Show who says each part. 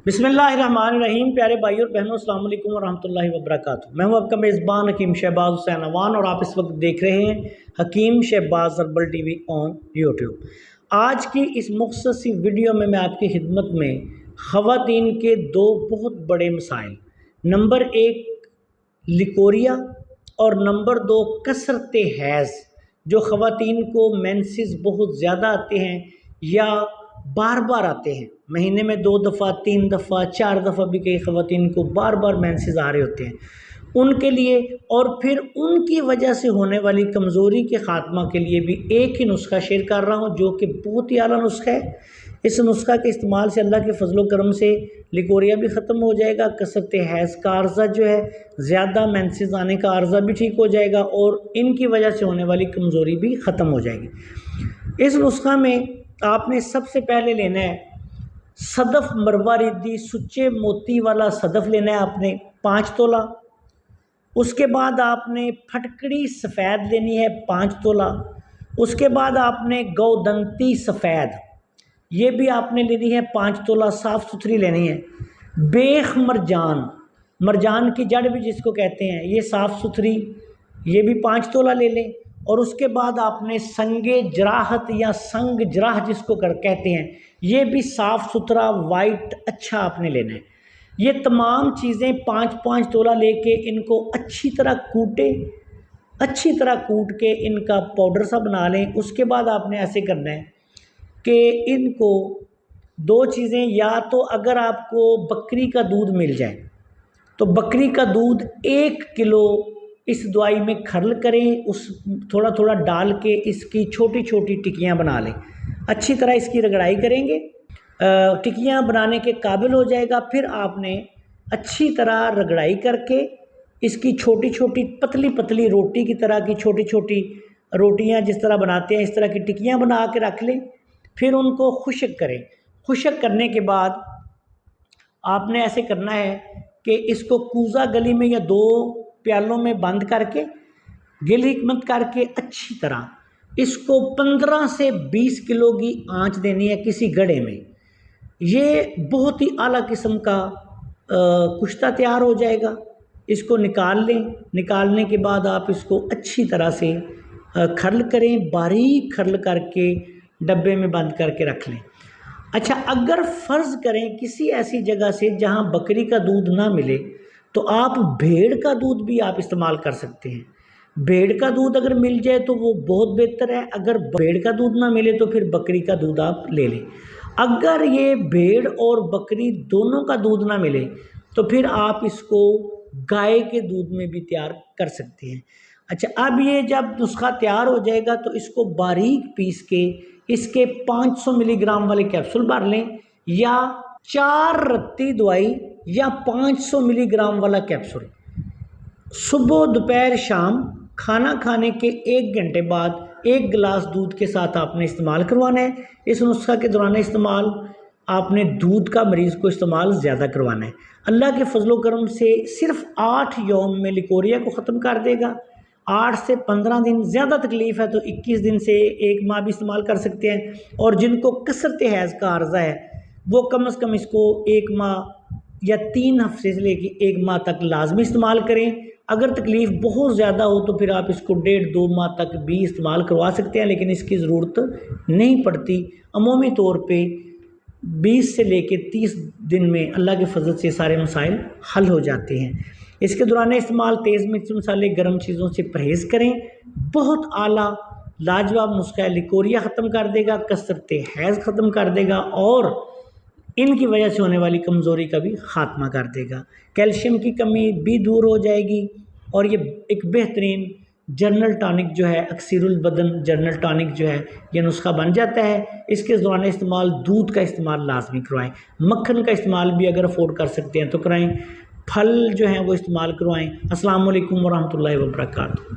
Speaker 1: बिस्मिल्लाहिर्रहमानिर्रहीम। प्यारे भाई और बहनों, अस्सलाम वालेकुम वरहमतुल्लाहि वबरकातुहू। मैं हूं आपका मेज़बान हकीम शहबाज हुसैन अवान और आप इस वक्त देख रहे हैं Hakeem Shahbaz herbal TV on YouTube. आज की इस मुख्तसर सी वीडियो में मैं आपकी खिदमत में ख़वातीन के दो बहुत बड़े मसाइल, नंबर एक लिकोरिया और नंबर दो कसरत हैज़, जो ख़वातीन को मेंसेस बहुत ज़्यादा आते हैं या बार बार आते हैं, महीने में 2 दफ़ा 3 दफ़ा 4 दफ़ा भी कई ख़वातीन को बार बार मेंसेस आ रहे होते हैं, उनके लिए और फिर उनकी वजह से होने वाली कमज़ोरी के ख़ात्मा के लिए भी एक ही नुस्खा शेयर कर रहा हूँ, जो कि बहुत ही आला नुस्खा है। इस नुस्खा के इस्तेमाल से अल्लाह के फजलो करम से लिकोरिया भी ख़त्म हो जाएगा, कसरत हैज़ का अर्ज़ा जो है, ज़्यादा मेंसेस आने का अर्ज़ा भी ठीक हो जाएगा और इनकी वजह से होने वाली कमज़ोरी भी ख़त्म हो जाएगी। इस नुस्खा में आपने सबसे पहले लेना है सदफ मरवारिदी, सुच्चे मोती वाला सदफ लेना है आपने 5 तोला। उसके बाद आपने फटकड़ी सफ़ेद लेनी है 5 तोला। उसके बाद आपने गौदंती सफ़ेद, ये भी आपने लेनी है 5 तोला, साफ़ सुथरी लेनी है। बेख मरजान, मरजान की जड़ भी जिसको कहते हैं, ये साफ़ सुथरी, ये भी 5 तोला ले लें। और उसके बाद आपने संगे जराहत या संग जराह जिसको कहते हैं, ये भी साफ़ सुथरा वाइट अच्छा आपने लेना है। ये तमाम चीज़ें 5-5 तोला लेके इनको अच्छी तरह कूट के इनका पाउडर सा बना लें। उसके बाद आपने ऐसे करना है कि इनको 2 चीज़ें, या तो अगर आपको बकरी का दूध मिल जाए तो बकरी का दूध 1 किलो इस दवाई में खर्ल करें, उस थोड़ा थोड़ा डाल के इसकी छोटी छोटी टिक्कियाँ बना लें। अच्छी तरह इसकी रगड़ाई करेंगे, टिक्कियाँ बनाने के काबिल हो जाएगा। फिर आपने अच्छी तरह रगड़ाई करके इसकी छोटी छोटी पतली पतली रोटी की तरह की छोटी छोटी रोटियाँ जिस तरह बनाते हैं, इस तरह की टिक्कियाँ बना के रख लें। फिर उनको खुश्क करें। खुश्क करने के बाद आपने ऐसे करना है कि इसको कूज़ा गली में या 2 प्यालों में बंद करके गिल हिकमत करके अच्छी तरह इसको 15 से 20 किलो की आंच देनी है किसी गड़े में। ये बहुत ही आला किस्म का कुश्ता तैयार हो जाएगा। इसको निकाल लें। निकालने के बाद आप इसको अच्छी तरह से खर्ल करें, बारीक खर्ल करके डब्बे में बंद करके रख लें। अच्छा, अगर फ़र्ज़ करें किसी ऐसी जगह से जहाँ बकरी का दूध ना मिले तो आप भेड़ का दूध भी आप इस्तेमाल कर सकते हैं। भेड़ का दूध अगर मिल जाए तो वो बहुत बेहतर है। अगर भेड़ का दूध ना मिले तो फिर बकरी का दूध आप ले लें। अगर ये भेड़ और बकरी दोनों का दूध ना मिले तो फिर आप इसको गाय के दूध में भी तैयार कर सकते हैं। अच्छा, अब ये जब नुस्खा तैयार हो जाएगा तो इसको बारीक पीस के इसके 500 मिलीग्राम वाले कैप्सूल भर लें, या 4 रत्ती दवाई या 500 मिलीग्राम वाला कैप्सूल सुबह दोपहर शाम खाना खाने के 1 घंटे बाद 1 गिलास दूध के साथ आपने इस्तेमाल करवाना है। इस नुस्खा के दौरान इस्तेमाल आपने दूध का मरीज़ को इस्तेमाल ज़्यादा करवाना है। अल्लाह के फजलो करम से सिर्फ 8 यौम में लिकोरिया को ख़त्म कर देगा। 8 से 15 दिन, ज़्यादा तकलीफ़ है तो 21 दिन से 1 माह भी इस्तेमाल कर सकते हैं। और जिनको कसरत हैज़ का अर्ज़ा है वो कम से कम इसको 1 माह या 3 हफ्ते से लेकर 1 माह तक लाजमी इस्तेमाल करें। अगर तकलीफ़ बहुत ज़्यादा हो तो फिर आप इसको 1.5-2 माह तक भी इस्तेमाल करवा सकते हैं, लेकिन इसकी ज़रूरत नहीं पड़ती। अमूमी तौर पे 20 से लेकर 30 दिन में अल्लाह के फजल से सारे मसाइल हल हो जाते हैं। इसके दौरान इस्तेमाल तेज़ मिर्च मसाले गर्म चीज़ों से परहेज़ करें। बहुत आला लाजवाब नुस्खा है, लिकोरिया ख़त्म कर देगा, कसरत हैज़ ख़त्म कर देगा और इनकी वजह से होने वाली कमज़ोरी का भी ख़ात्मा कर देगा। कैल्शियम की कमी भी दूर हो जाएगी और ये एक बेहतरीन जर्नल टॉनिक जो है, अक्सीरुल बदन जर्नल टॉनिक जो है, ये नुस्खा बन जाता है। इसके दौरान इस्तेमाल दूध का इस्तेमाल लाजमी करवाएं। मक्खन का इस्तेमाल भी अगर अफोर्ड कर सकते हैं तो कराएं। फल जो हैं वो इस्तेमाल करवाएं। अस्सलाम वालेकुम वरहमतुल्लाहि वबरकातुहू।